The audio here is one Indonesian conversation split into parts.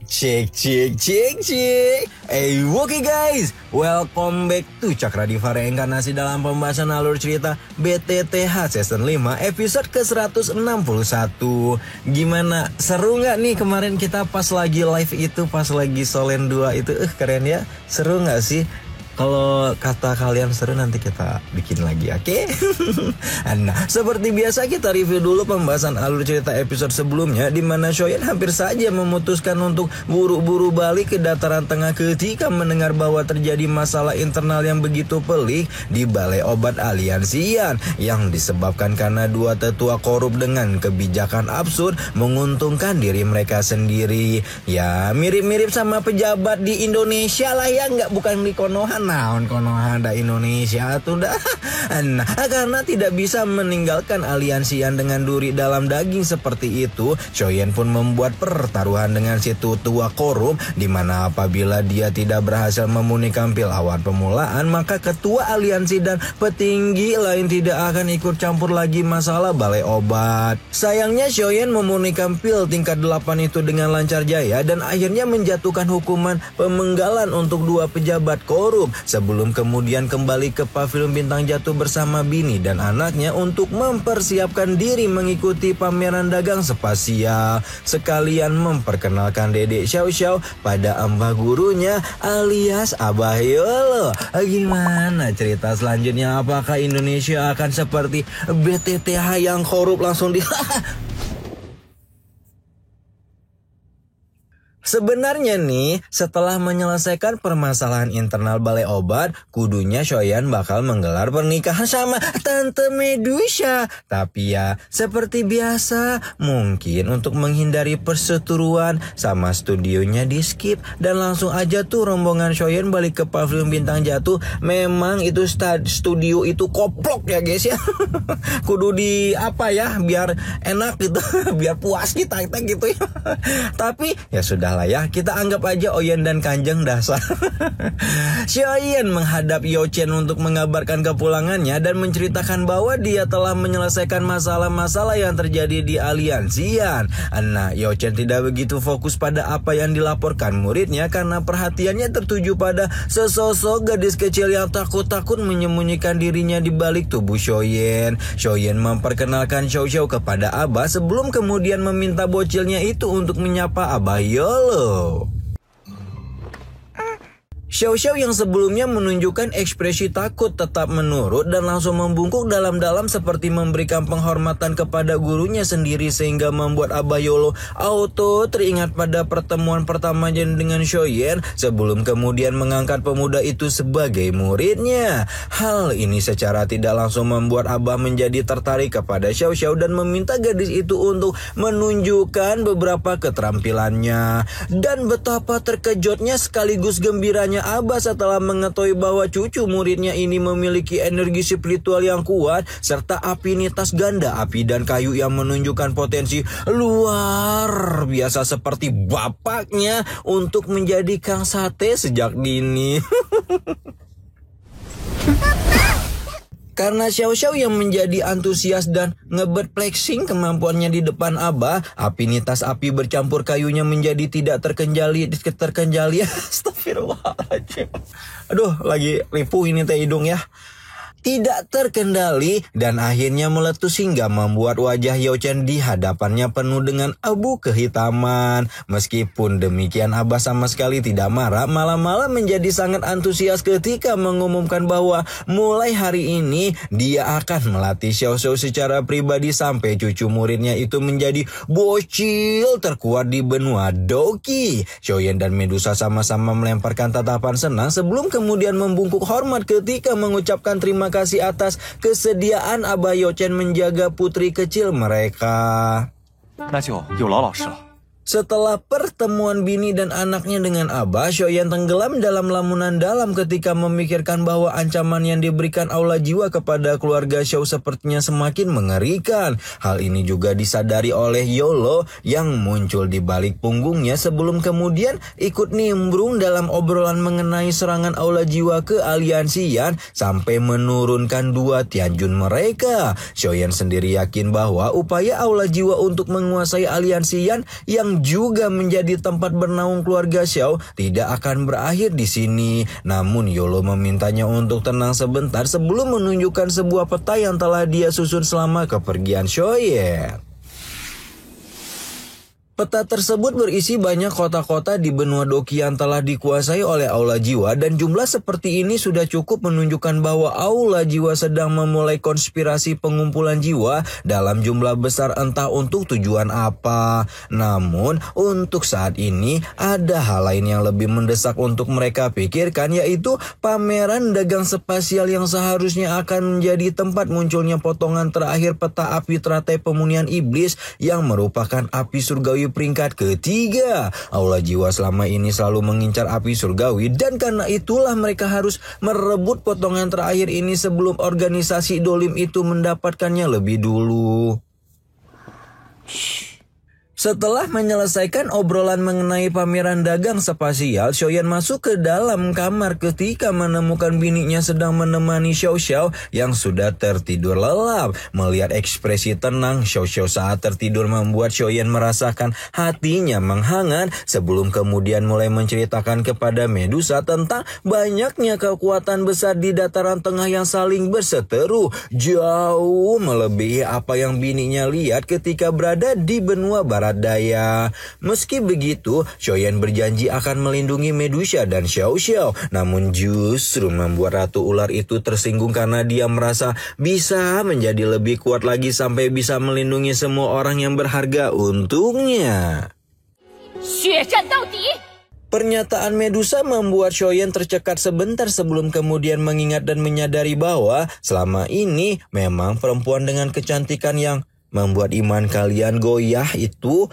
Cek. Oke guys, welcome back to Cakra Diva Reinkarnasi dalam pembahasan alur cerita BTTH Season 5 episode ke-161. Gimana? Seru nggak nih kemarin kita pas lagi live itu, pas lagi Solen 2 itu? Keren ya? Seru nggak sih? Kalau kata kalian seru nanti kita bikin lagi, oke? Nah, seperti biasa kita review dulu pembahasan alur cerita episode sebelumnya, di mana Shoyan hampir saja memutuskan untuk buru-buru balik ke dataran tengah ketika mendengar bahwa terjadi masalah internal yang begitu pelik di Balai Obat Aliansian yang disebabkan karena dua tetua korup dengan kebijakan absurd menguntungkan diri mereka sendiri. Ya, mirip-mirip sama pejabat di Indonesia lah ya, bukan di Konoha. Konoha da Indonesia tuh dah. Nah, karena tidak bisa meninggalkan Aliansian dengan duri dalam daging seperti itu, Shoyan pun membuat pertaruhan dengan si tua korup, di mana apabila dia tidak berhasil memunikan pil awal permulaan, maka ketua aliansi dan petinggi lain tidak akan ikut campur lagi masalah balai obat. Sayangnya Shoyan memunikan pil tingkat 8 itu dengan lancar jaya dan akhirnya menjatuhkan hukuman pemenggalan untuk dua pejabat korup, sebelum kemudian kembali ke pavilion Bintang Jatuh bersama bini dan anaknya untuk mempersiapkan diri mengikuti pameran dagang spasial, sekalian memperkenalkan Dedek Xiao Xiao pada mbah gurunya alias Abah Yolo. Gimana cerita selanjutnya? Apakah Indonesia akan seperti BTTH yang korup langsung di... Sebenarnya nih, setelah menyelesaikan permasalahan internal balai obat, kudunya Shoyan bakal menggelar pernikahan sama Tante Medusa. Tapi ya, seperti biasa, mungkin untuk menghindari perseteruan sama studionya di skip dan langsung aja tuh rombongan Shoyan balik ke pavilion Bintang Jatuh. Memang itu studio itu koplok ya guys ya. Kudu di apa ya, biar enak gitu, biar puas kita gitu ya. Tapi ya sudah lah ya, kita anggap aja Oyen dan Kanjeng dasar. Shoyan menghadap Yochen untuk mengabarkan kepulangannya dan menceritakan bahwa dia telah menyelesaikan masalah-masalah yang terjadi di Aliansian. Nah, Yochen tidak begitu fokus pada apa yang dilaporkan muridnya karena perhatiannya tertuju pada sesosok gadis kecil yang takut-takut menyembunyikan dirinya di balik tubuh Shoyan. Shoyan memperkenalkan Xiao Xiao kepada Abah sebelum kemudian meminta bocilnya itu untuk menyapa Abah Yolo. Xiao Xiao yang sebelumnya menunjukkan ekspresi takut tetap menurut dan langsung membungkuk dalam-dalam seperti memberikan penghormatan kepada gurunya sendiri, sehingga membuat Abah Yolo auto teringat pada pertemuan pertamanya dengan Shoyan sebelum kemudian mengangkat pemuda itu sebagai muridnya. Hal ini secara tidak langsung membuat Abah menjadi tertarik kepada Xiao Xiao dan meminta gadis itu untuk menunjukkan beberapa keterampilannya. Dan betapa terkejutnya sekaligus gembiranya Abah setelah mengetahui bahwa cucu muridnya ini memiliki energi spiritual yang kuat serta afinitas ganda api dan kayu yang menunjukkan potensi luar biasa seperti bapaknya untuk menjadi Kang Sate sejak dini. Karena Xiao Xiao yang menjadi antusias dan ngebet flexing kemampuannya di depan Abah, afinitas api bercampur kayunya menjadi tidak terkendali. Astagfirullahaladzim. Aduh, lagi ripuh ini teh hidung ya. Tidak terkendali dan akhirnya meletus hingga membuat wajah Yochen di hadapannya penuh dengan abu kehitaman. Meskipun demikian, Abah sama sekali tidak marah, malah menjadi sangat antusias ketika mengumumkan bahwa mulai hari ini dia akan melatih Xiao Xiao secara pribadi sampai cucu muridnya itu menjadi bocil terkuat di benua Doki. Shoyan dan Medusa sama-sama melemparkan tatapan senang sebelum kemudian membungkuk hormat ketika mengucapkan terima kasih atas kesediaan Abah Yochen menjaga putri kecil mereka. Setelah pertemuan bini dan anaknya dengan Abah, Shoyan tenggelam dalam lamunan dalam ketika memikirkan bahwa ancaman yang diberikan aula jiwa kepada keluarga Xiao sepertinya semakin mengerikan. Hal ini juga disadari oleh Yolo yang muncul di balik punggungnya sebelum kemudian ikut nimbrung dalam obrolan mengenai serangan aula jiwa ke Aliansian sampai menurunkan dua Tianjun mereka. Shoyan sendiri yakin bahwa upaya aula jiwa untuk menguasai Aliansian yang yang juga menjadi tempat bernaung keluarga Xiao tidak akan berakhir di sini. Namun Yolo memintanya untuk tenang sebentar sebelum menunjukkan sebuah peta yang telah dia susun selama kepergian Shoyen. Peta tersebut berisi banyak kota-kota di benua Doki yang telah dikuasai oleh Aula Jiwa, dan jumlah seperti ini sudah cukup menunjukkan bahwa Aula Jiwa sedang memulai konspirasi pengumpulan jiwa dalam jumlah besar, entah untuk tujuan apa. Namun untuk saat ini ada hal lain yang lebih mendesak untuk mereka pikirkan, yaitu pameran dagang spasial yang seharusnya akan menjadi tempat munculnya potongan terakhir peta api teratai pemunihan iblis yang merupakan api surgawi peringkat ketiga. Aula Jiwa selama ini selalu mengincar api surgawi, dan karena itulah mereka harus merebut potongan terakhir ini sebelum organisasi dolim itu mendapatkannya lebih dulu. Setelah menyelesaikan obrolan mengenai pameran dagang spasial, Shoyan masuk ke dalam kamar ketika menemukan bininya sedang menemani Xiao Xiao yang sudah tertidur lelap. Melihat ekspresi tenang Xiao Xiao saat tertidur membuat Shoyan merasakan hatinya menghangat sebelum kemudian mulai menceritakan kepada Medusa tentang banyaknya kekuatan besar di dataran tengah yang saling berseteru, jauh melebihi apa yang bininya lihat ketika berada di benua barat daya. Meski begitu, Shoyan berjanji akan melindungi Medusa dan Xiao Xiao, namun justru membuat Ratu Ular itu tersinggung karena dia merasa bisa menjadi lebih kuat lagi sampai bisa melindungi semua orang yang berharga untuknya. Pernyataan Medusa membuat Shoyan tercekat sebentar sebelum kemudian mengingat dan menyadari bahwa selama ini memang perempuan dengan kecantikan yang membuat iman kalian goyah itu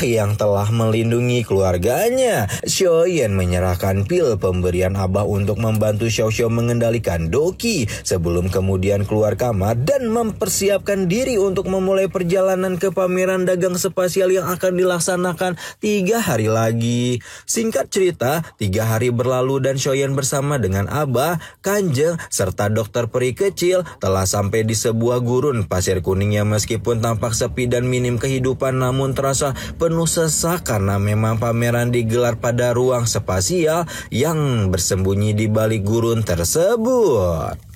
yang telah melindungi keluarganya. Shoyan menyerahkan pil pemberian Abah untuk membantu Xiao Xiao mengendalikan Doki sebelum kemudian keluar kamar dan mempersiapkan diri untuk memulai perjalanan ke pameran dagang spasial yang akan dilaksanakan 3 hari lagi. Singkat cerita, 3 hari berlalu dan Shoyan bersama dengan Abah, Kanjeng, serta dokter peri kecil telah sampai di sebuah gurun pasir kuning yang meskipun tampak sepi dan minim kehidupan, namun terasa penuh sesak karena memang pameran digelar pada ruang spasial yang bersembunyi di balik gurun tersebut.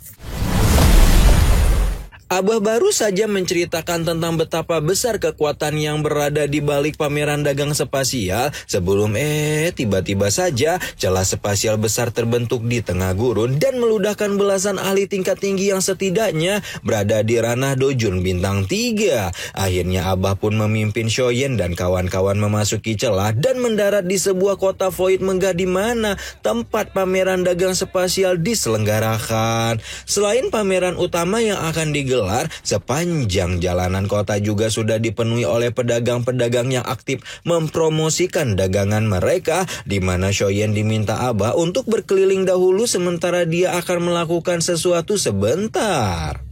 Abah baru saja menceritakan tentang betapa besar kekuatan yang berada di balik pameran dagang spasial sebelum tiba-tiba saja celah spasial besar terbentuk di tengah gurun dan meludahkan belasan ahli tingkat tinggi yang setidaknya berada di ranah Dojun bintang 3. Akhirnya Abah pun memimpin Shoyan dan kawan-kawan memasuki celah dan mendarat di sebuah kota void megah di mana tempat pameran dagang spasial diselenggarakan. Selain pameran utama yang akan digelar, sepanjang jalanan kota juga sudah dipenuhi oleh pedagang-pedagang yang aktif mempromosikan dagangan mereka, di mana Shoyan diminta Abah untuk berkeliling dahulu sementara dia akan melakukan sesuatu sebentar.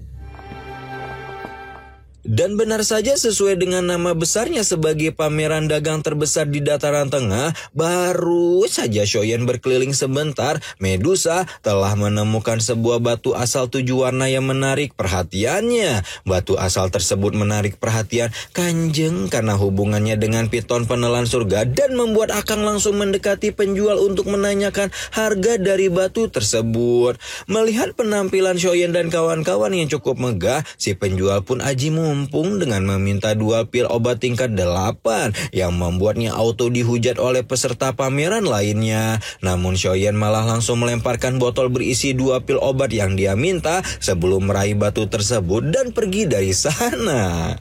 Dan benar saja sesuai dengan nama besarnya sebagai pameran dagang terbesar di dataran tengah, baru saja Shoyan berkeliling sebentar, Medusa telah menemukan sebuah batu asal 7 warna yang menarik perhatiannya. Batu asal tersebut menarik perhatian Kanjeng karena hubungannya dengan piton penelan surga dan membuat Akang langsung mendekati penjual untuk menanyakan harga dari batu tersebut. Melihat penampilan Shoyan dan kawan-kawan yang cukup megah, si penjual pun aji mumpung dengan meminta 2 pil obat tingkat 8 yang membuatnya auto dihujat oleh peserta pameran lainnya. Namun Shoyan malah langsung melemparkan botol berisi 2 pil obat yang dia minta sebelum meraih batu tersebut dan pergi dari sana.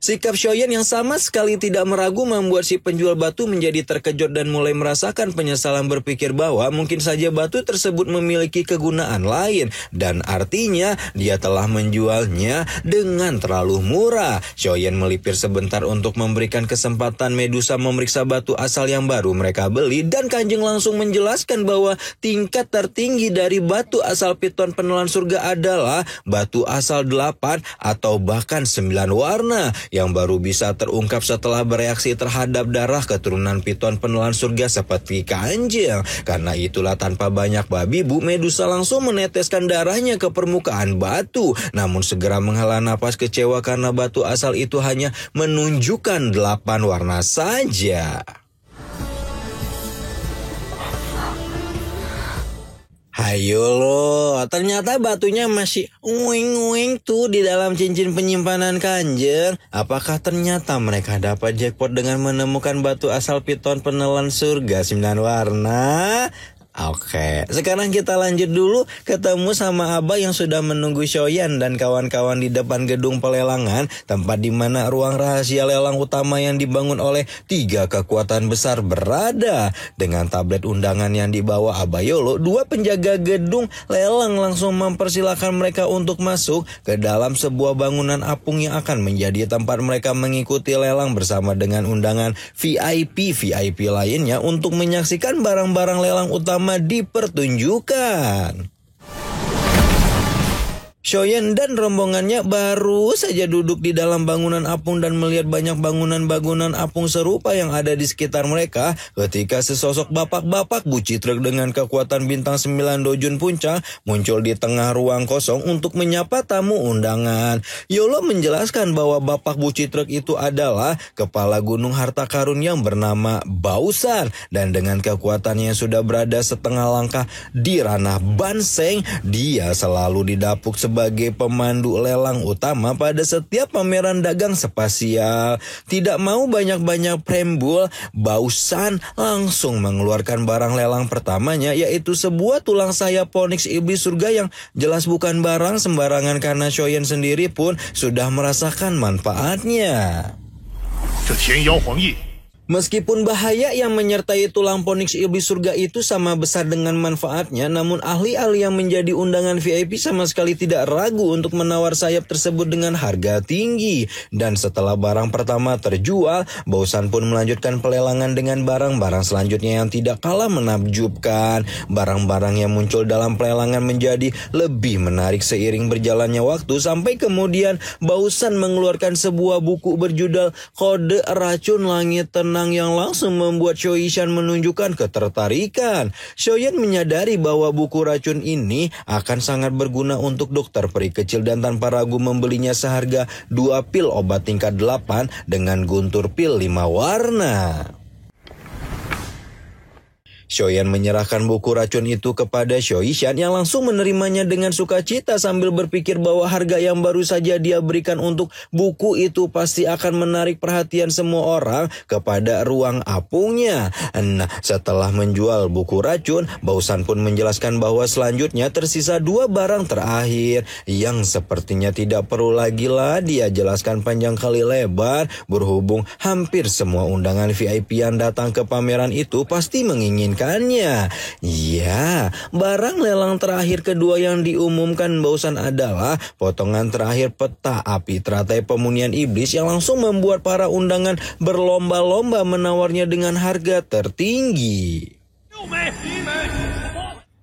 Sikap Shoyan yang sama sekali tidak meragu membuat si penjual batu menjadi terkejut dan mulai merasakan penyesalan, berpikir bahwa mungkin saja batu tersebut memiliki kegunaan lain dan artinya dia telah menjualnya dengan terlalu murah. Shoyan melipir sebentar untuk memberikan kesempatan Medusa memeriksa batu asal yang baru mereka beli dan Kanjeng langsung menjelaskan bahwa tingkat tertinggi dari batu asal piton penelan surga adalah batu asal 8 atau bahkan 9 warna yang baru bisa terungkap setelah bereaksi terhadap darah keturunan piton penelan surga seperti Kanjeng. Karena itulah tanpa banyak babi bu, Medusa langsung meneteskan darahnya ke permukaan batu. Namun segera menghela napas kecewa karena batu asal itu hanya menunjukkan 8 warna saja. Hayo lo, ternyata batunya masih uing-uing tuh di dalam cincin penyimpanan Kanjeng. Apakah ternyata mereka dapat jackpot dengan menemukan batu asal piton penelan surga 9 warna? Oke, sekarang kita lanjut dulu ketemu sama Abah yang sudah menunggu Shoyan dan kawan-kawan di depan gedung pelelangan, tempat di mana ruang rahasia lelang utama yang dibangun oleh 3 kekuatan besar berada. Dengan tablet undangan yang dibawa Abah Yolo, 2 penjaga gedung lelang langsung mempersilahkan mereka untuk masuk ke dalam sebuah bangunan apung yang akan menjadi tempat mereka mengikuti lelang bersama dengan undangan VIP lainnya untuk menyaksikan barang-barang lelang utama dipertunjukkan. Shoyan dan rombongannya baru saja duduk di dalam bangunan apung dan melihat banyak bangunan-bangunan apung serupa yang ada di sekitar mereka ketika sesosok bapak-bapak buci truk dengan kekuatan bintang 9 dojun puncak muncul di tengah ruang kosong untuk menyapa tamu undangan. Yolo menjelaskan bahwa bapak buci truk itu adalah kepala gunung harta karun yang bernama Bausan, dan dengan kekuatannya yang sudah berada setengah langkah di ranah Banseng, dia selalu didapuk sebagai pemandu lelang utama pada setiap pameran dagang spasial. Tidak mau banyak-banyak prembul, Bausan langsung mengeluarkan barang lelang pertamanya, yaitu sebuah tulang sayap Phoenix iblis surga yang jelas bukan barang sembarangan karena Shoyan sendiri pun sudah merasakan manfaatnya. Meskipun bahaya yang menyertai tulang Phoenix iblis surga itu sama besar dengan manfaatnya, namun ahli-ahli yang menjadi undangan VIP sama sekali tidak ragu untuk menawar sayap tersebut dengan harga tinggi. Dan setelah barang pertama terjual, Bausan pun melanjutkan pelelangan dengan barang-barang selanjutnya yang tidak kalah menakjubkan. Barang-barang yang muncul dalam pelelangan menjadi lebih menarik seiring berjalannya waktu, sampai kemudian Bausan mengeluarkan sebuah buku berjudul Kode Racun Langit Tenang yang langsung membuat Shoyan menunjukkan ketertarikan. Shoyan menyadari bahwa buku racun ini akan sangat berguna untuk dokter peri kecil dan tanpa ragu membelinya seharga 2 pil obat tingkat 8 dengan guntur pil 5 warna. Shoyan menyerahkan buku racun itu kepada Shoishan yang langsung menerimanya dengan sukacita sambil berpikir bahwa harga yang baru saja dia berikan untuk buku itu pasti akan menarik perhatian semua orang kepada ruang apungnya. Nah, setelah menjual buku racun, Bausan pun menjelaskan bahwa selanjutnya tersisa 2 barang terakhir yang sepertinya tidak perlu lagi lah dia jelaskan panjang kali lebar, berhubung hampir semua undangan VIP yang datang ke pameran itu pasti menginginkan. Ya, barang lelang terakhir kedua yang diumumkan Bausan adalah potongan terakhir peta api teratai pemunian iblis yang langsung membuat para undangan berlomba-lomba menawarnya dengan harga tertinggi.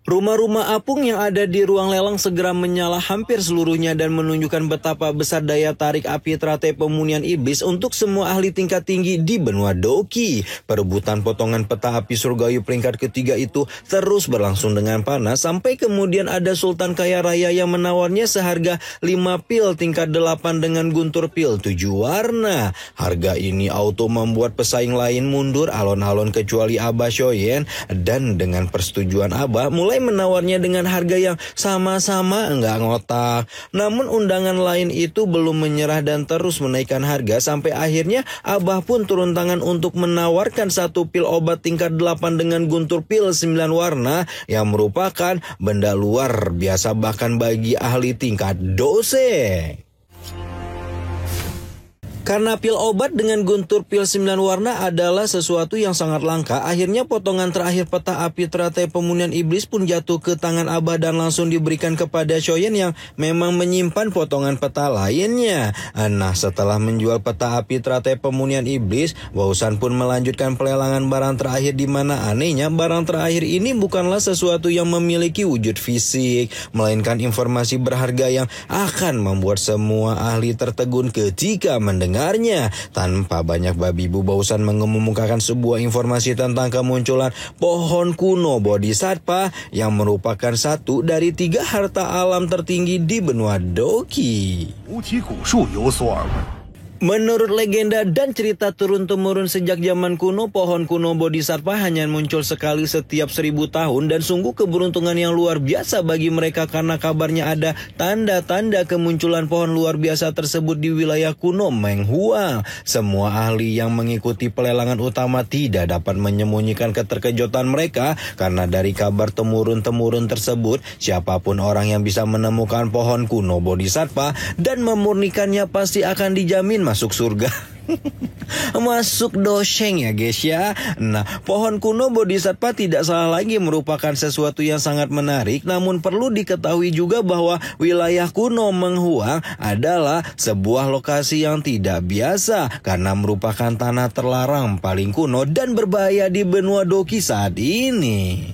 Rumah-rumah apung yang ada di ruang lelang segera menyala hampir seluruhnya dan menunjukkan betapa besar daya tarik api teratai pemunian iblis untuk semua ahli tingkat tinggi di benua Doki. Perebutan potongan peta api surgawi peringkat ketiga itu terus berlangsung dengan panas sampai kemudian ada sultan kaya raya yang menawarnya seharga 5 pil tingkat 8 dengan guntur pil 7 warna. Harga ini auto membuat pesaing lain mundur alon-alon kecuali Abah Shoyan, dan dengan persetujuan Abah mulai menawarnya dengan harga yang sama-sama enggak ngotak. Namun undangan lain itu belum menyerah dan terus menaikkan harga sampai akhirnya Abah pun turun tangan untuk menawarkan 1 pil obat tingkat 8 dengan guntur pil 9 warna yang merupakan benda luar biasa bahkan bagi ahli tingkat dose. Karena pil obat dengan guntur pil 9 warna adalah sesuatu yang sangat langka, akhirnya potongan terakhir peta api teratai pemunian iblis pun jatuh ke tangan Abah dan langsung diberikan kepada Shoyan yang memang menyimpan potongan peta lainnya. Nah, setelah menjual peta api teratai pemunian iblis, Bausan pun melanjutkan pelelangan barang terakhir, di mana anehnya barang terakhir ini bukanlah sesuatu yang memiliki wujud fisik, melainkan informasi berharga yang akan membuat semua ahli tertegun ketika mendengar mendengarnya. Tanpa banyak babi bu, Bausan mengemukakan sebuah informasi tentang kemunculan pohon kuno Bodhisattva yang merupakan satu dari 3 harta alam tertinggi di benua Doki. Menurut legenda dan cerita turun-temurun sejak zaman kuno, pohon kuno Bodhisattva hanya muncul sekali setiap 1000 tahun dan sungguh keberuntungan yang luar biasa bagi mereka karena kabarnya ada tanda-tanda kemunculan pohon luar biasa tersebut di wilayah kuno Menghuang. Semua ahli yang mengikuti pelelangan utama tidak dapat menyembunyikan keterkejutan mereka karena dari kabar temurun-temurun tersebut, siapapun orang yang bisa menemukan pohon kuno Bodhisattva dan memurnikannya pasti akan dijamin masuk surga. Masuk doseng ya guys ya. Nah, pohon kuno Bodhisattva tidak salah lagi merupakan sesuatu yang sangat menarik. Namun perlu diketahui juga bahwa wilayah kuno Menghuang adalah sebuah lokasi yang tidak biasa karena merupakan tanah terlarang paling kuno dan berbahaya di benua Doki saat ini.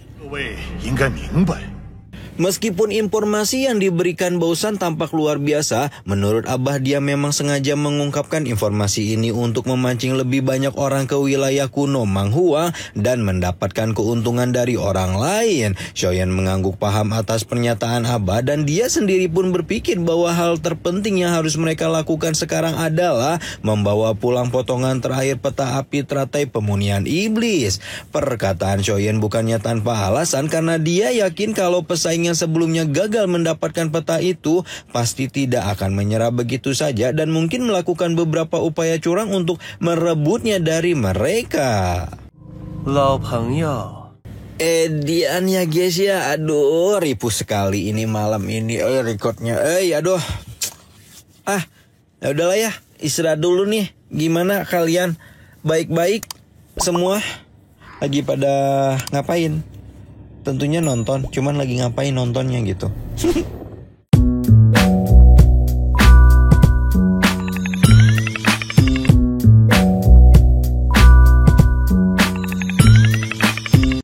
Meskipun informasi yang diberikan Bausan tampak luar biasa, menurut Abah dia memang sengaja mengungkapkan informasi ini untuk memancing lebih banyak orang ke wilayah kuno Menghuang dan mendapatkan keuntungan dari orang lain. Shoyan mengangguk paham atas pernyataan Abah dan dia sendiri pun berpikir bahwa hal terpenting yang harus mereka lakukan sekarang adalah membawa pulang potongan terakhir peta api teratai pemunihan iblis. Perkataan Shoyan bukannya tanpa alasan karena dia yakin kalau pesaingnya yang sebelumnya gagal mendapatkan peta itu pasti tidak akan menyerah begitu saja dan mungkin melakukan beberapa upaya curang untuk merebutnya dari mereka. Edian ya guys ya, aduh ripuh sekali ini malam ini recordnya, aduh. Ya udahlah ya, istirahat dulu nih. Gimana kalian? Baik-baik semua? Lagi pada ngapain? Tentunya nonton, cuman lagi ngapain nontonnya gitu.